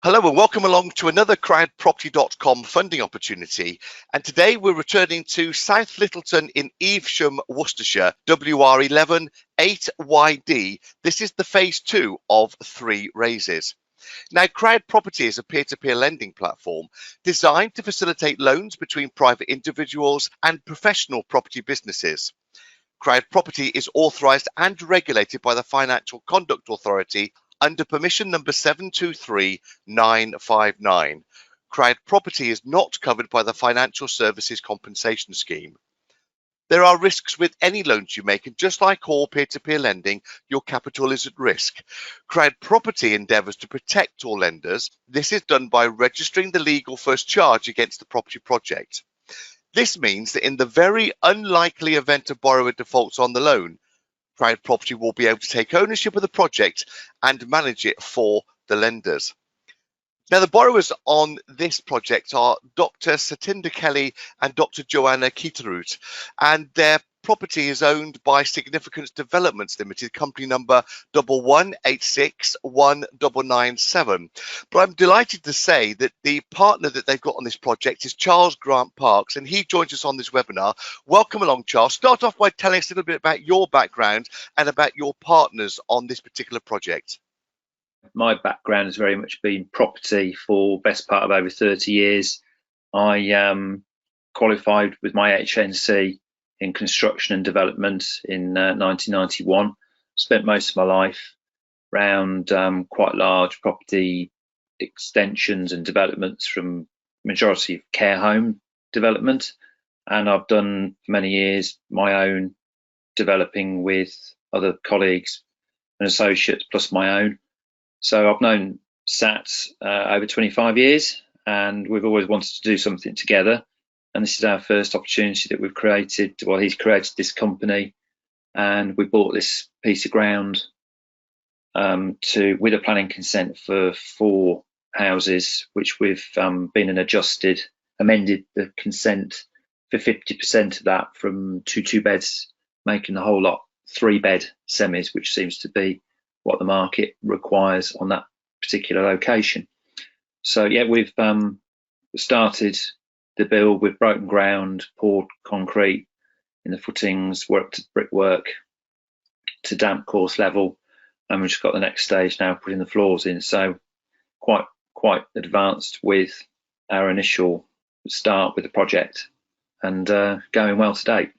Hello and welcome along to another CrowdProperty.com funding opportunity. And today we're returning to South Littleton in Evesham, Worcestershire, WR11 8YD. This is the phase 2 of 3 raises. Now, CrowdProperty is a peer-to-peer lending platform designed to facilitate loans between private individuals and professional property businesses. CrowdProperty is authorised and regulated by the Financial Conduct Authority under permission number 723959. CrowdProperty is not covered by the Financial Services Compensation Scheme. There are risks with any loans you make, and just like all peer-to-peer lending, your capital is at risk. CrowdProperty endeavours to protect all lenders. This is done by registering the legal first charge against the property project. This means that in the very unlikely event a borrower defaults on the loan, CrowdProperty will be able to take ownership of the project and manage it for the lenders. Now, the borrowers on this project are Dr. Satinder Kelly and Dr. Joanna Keterut, and their property is owned by Significance Developments Limited, company number 118619997. But I'm delighted to say that the partner that they've got on this project is Charles Grant Parks, and he joins us on this webinar. Welcome along, Charles. Start off by telling us a little bit about your background and about your partners on this particular project. My background has very much been property for the best part of over 30 years. I qualified with my HNC in construction and development in 1991. Spent most of my life around quite large property extensions and developments, from majority of care home development, and I've done for many years my own developing with other colleagues and associates plus my own. So I've known Sat over 25 years, and we've always wanted to do something together. And this is our first opportunity that we've created. Well, he's created this company, and we bought this piece of ground with a planning consent for 4 houses, which we've been and amended the consent for 50% of that from 2 beds, making the whole lot 3-bed semis, which seems to be what the market requires on that particular location. So yeah, we've started the build. We've broken ground, poured concrete in the footings, worked brickwork to damp course level, and we've just got the next stage now, putting the floors in. So quite advanced with our initial start with the project, and going well to date.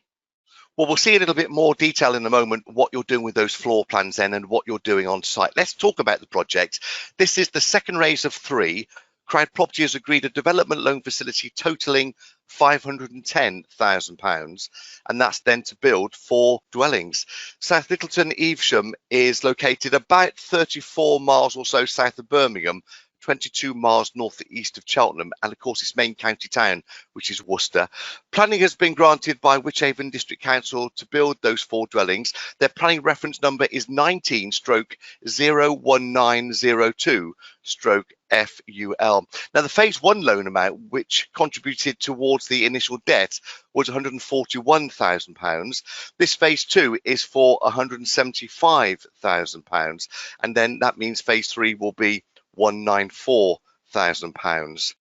Well, we'll see a little bit more detail in a moment what you're doing with those floor plans then and what you're doing on site. Let's talk about the project. This is the second raise of 3. CrowdProperty has agreed a development loan facility totaling £510,000, and that's then to build 4 dwellings. South Littleton, Evesham is located about 34 miles or so south of Birmingham, 22 miles northeast of Cheltenham, and of course its main county town, which is Worcester. Planning has been granted by Wychavon District Council to build those 4 dwellings. Their planning reference number is 19/01902/FUL. Now, the phase 1 loan amount, which contributed towards the initial debt, was £141,000. This phase 2 is for £175,000, and then that means phase 3 will be £194,000.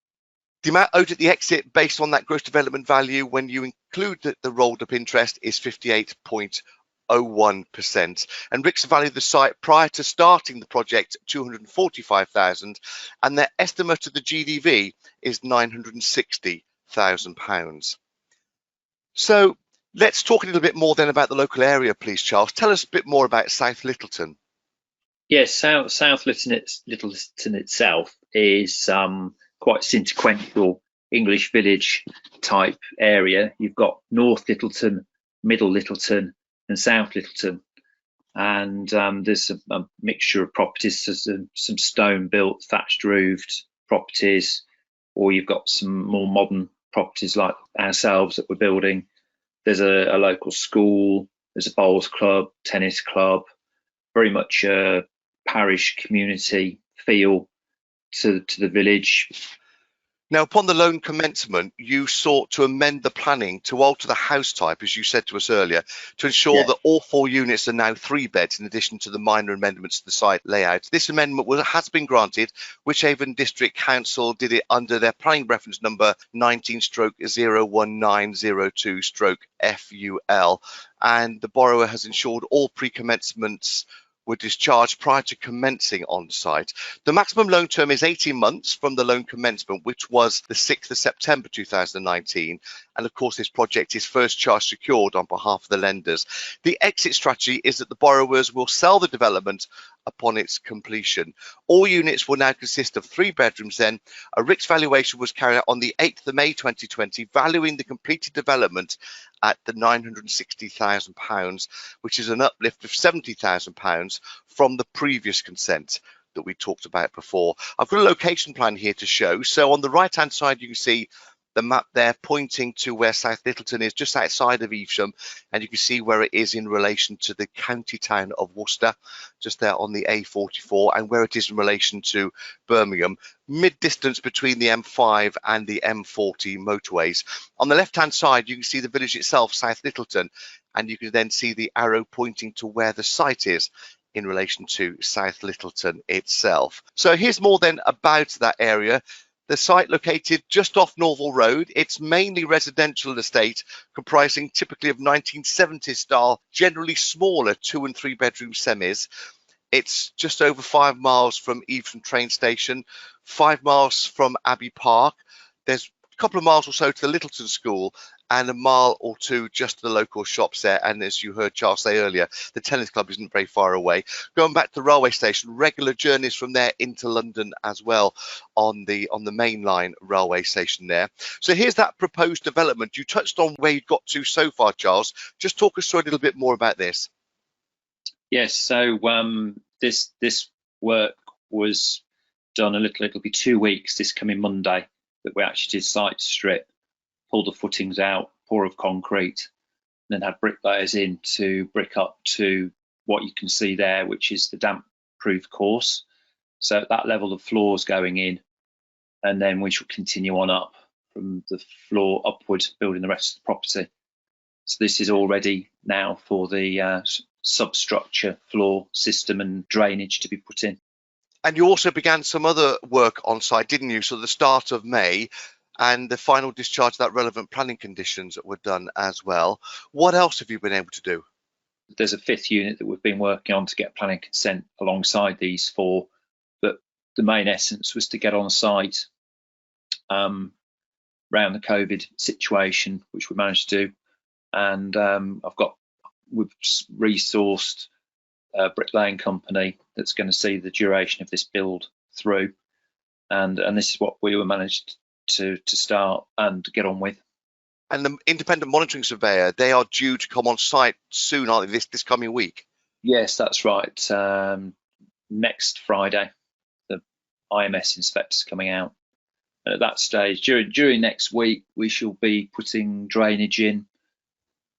The amount owed at the exit based on that gross development value, when you include the rolled up interest, is 58.01%. And RICS valued the site prior to starting the project at £245,000, and their estimate of the GDV is £960,000. So let's talk a little bit more then about the local area, please, Charles. Tell us a bit more about South Littleton. Yes, South Littleton itself is quite sequential English village type area. You've got North Littleton, Middle Littleton, and South Littleton, and there's a mixture of properties. There's some stone-built, thatched-roofed properties, or you've got some more modern properties like ourselves that we're building. There's a local school. There's a bowls club, tennis club, very much a parish community feel to the village. Now, upon the loan commencement, you sought to amend the planning to alter the house type, as you said to us earlier, to ensure that all 4 units are now 3 beds in addition to the minor amendments to the site layout. This amendment has been granted. Wishaven District Council did it under their planning reference number 19/01902/FUL, and the borrower has ensured all pre-commencements were discharged prior to commencing on site. The maximum loan term is 18 months from the loan commencement, which was the 6th of September 2019. And of course, this project is first charge secured on behalf of the lenders. The exit strategy is that the borrowers will sell the development upon its completion. All units will now consist of 3 bedrooms then. A RICS valuation was carried out on the 8th of May 2020, valuing the completed development at the £960,000, which is an uplift of £70,000 from the previous consent that we talked about before. I've got a location plan here to show. So on the right hand side, you can see the map there pointing to where South Littleton is, just outside of Evesham, and you can see where it is in relation to the county town of Worcester, just there on the A44, and where it is in relation to Birmingham, mid-distance between the M5 and the M40 motorways. On the left-hand side, you can see the village itself, South Littleton, and you can then see the arrow pointing to where the site is in relation to South Littleton itself. So here's more then about that area. The site located just off Norval Road. It's mainly residential estate, comprising typically of 1970s style, generally smaller 2 and 3 bedroom semis. It's just over 5 miles from Evesham train station, 5 miles from Abbey Park. There's a couple of miles or so to the Littleton School, and a mile or 2 just to the local shops there. And as you heard Charles say earlier, the tennis club isn't very far away. Going back to the railway station, regular journeys from there into London as well on the mainline railway station there. So here's that proposed development. You touched on where you got to so far, Charles. Just talk us through a little bit more about this. Yes, so this work was done it'll be 2 weeks this coming Monday that we actually did site strip, pull the footings out, pour of concrete, and then had bricklayers in to brick up to what you can see there, which is the damp-proof course. So at that level, the floor's going in, and then we shall continue on up from the floor upwards, building the rest of the property. So this is all ready now for the substructure, floor system and drainage to be put in. And you also began some other work on site, didn't you? So the start of May, and the final discharge of that relevant planning conditions were done as well. What else have you been able to do? There's a 5th unit that we've been working on to get planning consent alongside these 4, but the main essence was to get on site around the COVID situation, which we managed to do. And we've resourced a bricklaying company that's going to see the duration of this build through, and this is what we were managed to start and get on with. And the independent monitoring surveyor, they are due to come on site soon, aren't they, this coming week? Yes, that's right. Next Friday, the IMS inspector's coming out. And at that stage, during next week, we shall be putting drainage in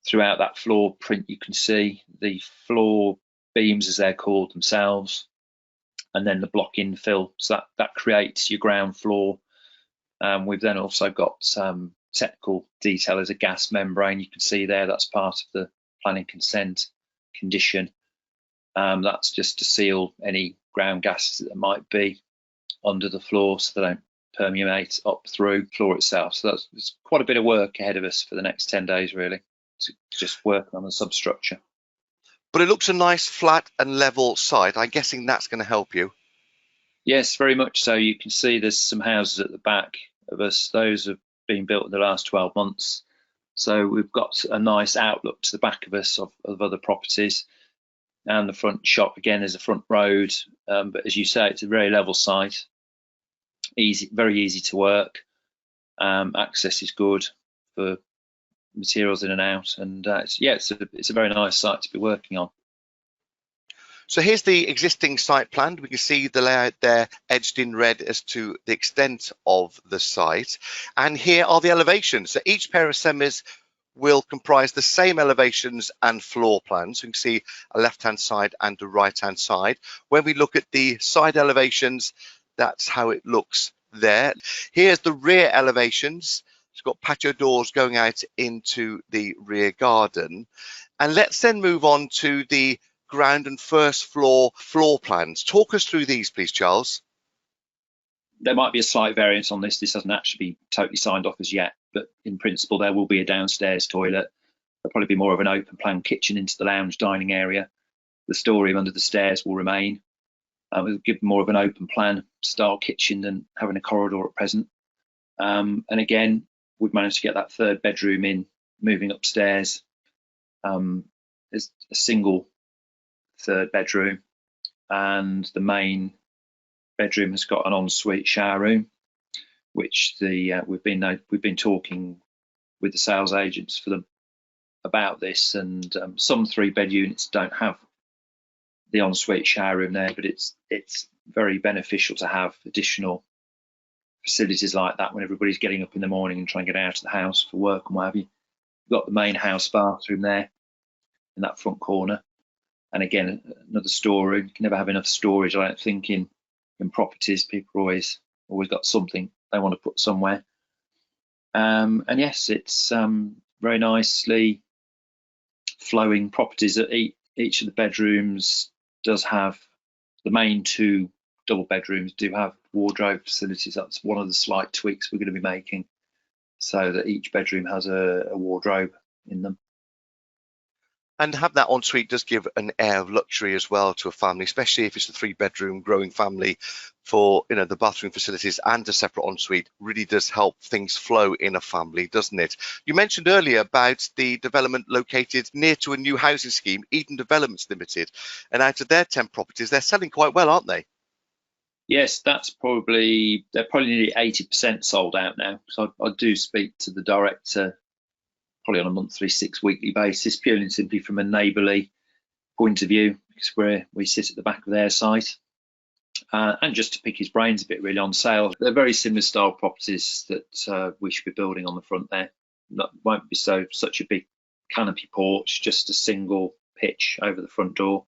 throughout that floor print. You can see the floor beams, as they're called themselves, and then the block infill. So that creates your ground floor. We've then also got some technical detail as a gas membrane. You can see there, that's part of the planning consent condition. That's just to seal any ground gases that there might be under the floor so they don't permeate up through the floor itself. So there's quite a bit of work ahead of us for the next 10 days, really, to just working on the substructure. But it looks a nice flat and level site. I'm guessing that's going to help you. Yes, very much so. You can see there's some houses at the back of us. Those have been built in the last 12 months. So we've got a nice outlook to the back of us of other properties. And the front shop, again, is a front road. But as you say, it's a very level site. Very easy to work. Access is good for materials in and out. And it's a very nice site to be working on. So here's the existing site plan. We can see the layout there edged in red as to the extent of the site. And here are the elevations. So each pair of semis will comprise the same elevations and floor plans. So you can see a left-hand side and a right-hand side. When we look at the side elevations, that's how it looks there. Here's the rear elevations. It's got patio doors going out into the rear garden. And let's then move on to the ground and first floor plans. Talk us through these, please, Charles. There might be a slight variance on this. This hasn't actually been totally signed off as yet, but in principle, there will be a downstairs toilet. There'll probably be more of an open plan kitchen into the lounge dining area. The storeroom under the stairs will remain. We'll give more of an open plan style kitchen than having a corridor at present. And again, we've managed to get that third bedroom in, moving upstairs. There's a single third bedroom, and the main bedroom has got an ensuite shower room, which we've been talking with the sales agents for them about this, and some 3-bed units don't have the ensuite shower room there, but it's very beneficial to have additional facilities like that when everybody's getting up in the morning and trying to get out of the house for work and what have you. You've got the main house bathroom there in that front corner, and again another storeroom. You can never have enough storage, I don't think, in properties. People always got something they want to put somewhere. And yes, it's very nicely flowing properties. Each of the bedrooms does have, the main 2 double bedrooms do have wardrobe facilities. That's one of the slight tweaks we're going to be making, so that each bedroom has a wardrobe in them. And have that ensuite does give an air of luxury as well to a family, especially if it's a 3-bedroom growing family. For the bathroom facilities and a separate ensuite really does help things flow in a family, doesn't it? You mentioned earlier about the development located near to a new housing scheme, Eden Developments Limited, and out of their 10 properties, they're selling quite well, aren't they? Yes, they're probably nearly 80% sold out now. So I do speak to the director probably on a monthly, 6-weekly basis, purely and simply from a neighbourly point of view, because we sit at the back of their site, and just to pick his brains a bit really on sale. They're very similar style properties that we should be building on the front there. That won't be such a big canopy porch, just a single pitch over the front door.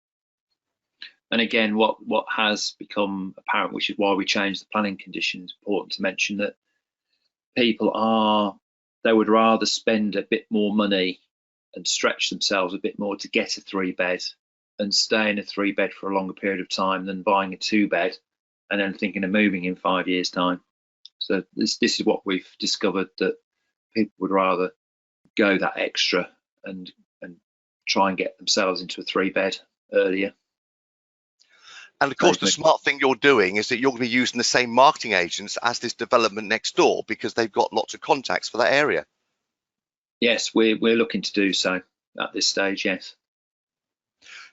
And again, what has become apparent, which is why we changed the planning conditions, important to mention that they would rather spend a bit more money and stretch themselves a bit more to get a 3-bed and stay in a 3-bed for a longer period of time than buying a 2-bed and then thinking of moving in 5 years' time. So this is what we've discovered, that people would rather go that extra and try and get themselves into a 3-bed earlier. And of course, the smart thing you're doing is that you're going to be using the same marketing agents as this development next door, because they've got lots of contacts for that area. Yes, we're looking to do so at this stage, yes.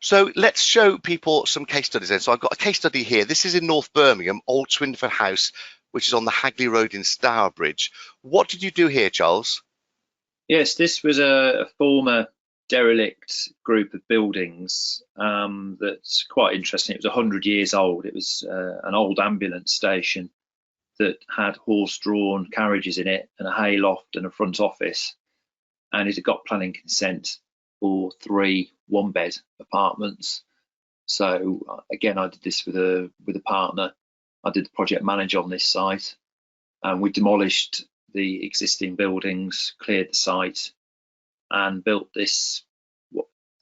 So let's show people some case studies then. So I've got a case study here. This is in North Birmingham, Old Swinford House, which is on the Hagley Road in Stourbridge. What did you do here, Charles? Yes, this was a former derelict group of buildings that's quite interesting. It was 100 years old. It was an old ambulance station that had horse-drawn carriages in it and a hayloft and a front office, and it had got planning consent for 3 1-bed apartments. So again, I did this with a partner. I did the project manager on this site, and we demolished the existing buildings, cleared the site, and built this.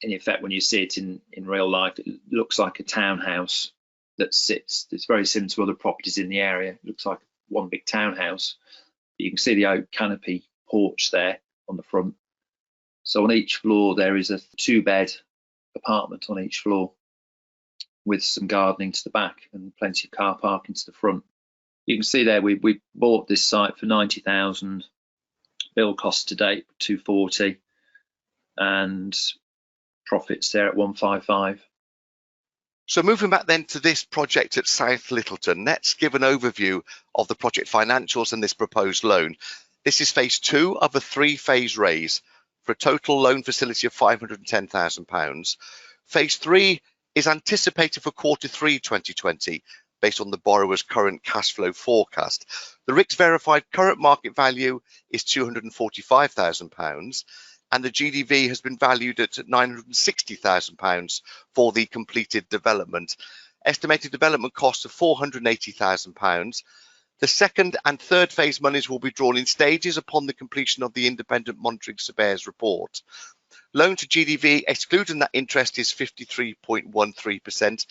In effect, when you see it in real life, it looks like a townhouse that sits. It's very similar to other properties in the area. It looks like one big townhouse. You can see the oak canopy porch there on the front. So on each floor there is a 2-bed apartment on each floor, with some gardening to the back and plenty of car parking to the front. You can see there we bought this site for 90,000. Build cost to date 240, and profits there at 155. So moving back then to this project at South Littleton, let's give an overview of the project financials and this proposed loan. This is phase 2 of a 3-phase raise for a total loan facility of £510,000. Phase 3 is anticipated for Q3 2020 based on the borrower's current cash flow forecast. The RICS verified current market value is £245,000, and the GDV has been valued at £960,000 for the completed development. Estimated development cost of £480,000. The second and third phase monies will be drawn in stages upon the completion of the independent monitoring surveyor's report. Loan to GDV, excluding that interest, is 53.13%,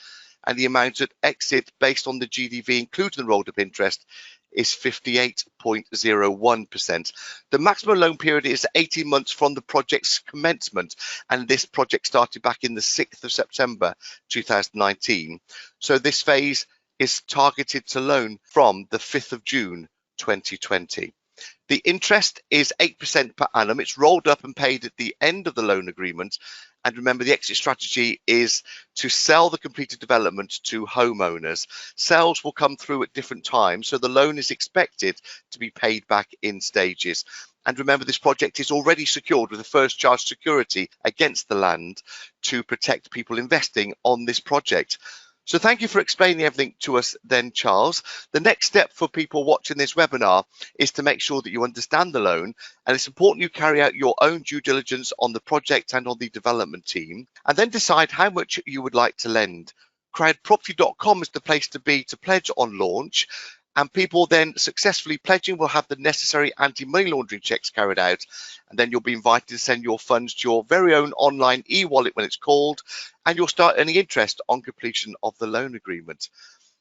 and the amount at exit based on the GDV, including the rolled up interest, is 58.01%. The maximum loan period is 18 months from the project's commencement, and this project started back in the 6th of September 2019. So this phase is targeted to loan from the 5th of June 2020. The interest is 8% per annum. It's rolled up and paid at the end of the loan agreement. And remember, the exit strategy is to sell the completed development to homeowners. Sales will come through at different times, so the loan is expected to be paid back in stages. And remember, this project is already secured with a first charge security against the land to protect people investing on this project. So thank you for explaining everything to us then, Charles. The next step for people watching this webinar is to make sure that you understand the loan, and it's important you carry out your own due diligence on the project and on the development team, and then decide how much you would like to lend. CrowdProperty.com is the place to be to pledge on launch, and people then successfully pledging will have the necessary anti-money laundering checks carried out, and then you'll be invited to send your funds to your very own online e-wallet when it's called, and you'll start earning interest on completion of the loan agreement.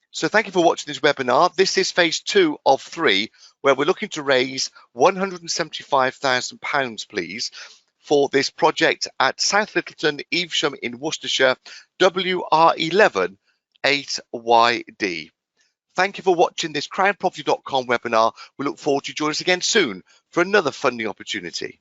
So thank you for watching this webinar. This is phase 2 of 3, where we're looking to raise £175,000, please, for this project at South Littleton, Evesham in Worcestershire, WR11 8YD. Thank you for watching this CrowdProperty.com webinar. We look forward to joining us again soon for another funding opportunity.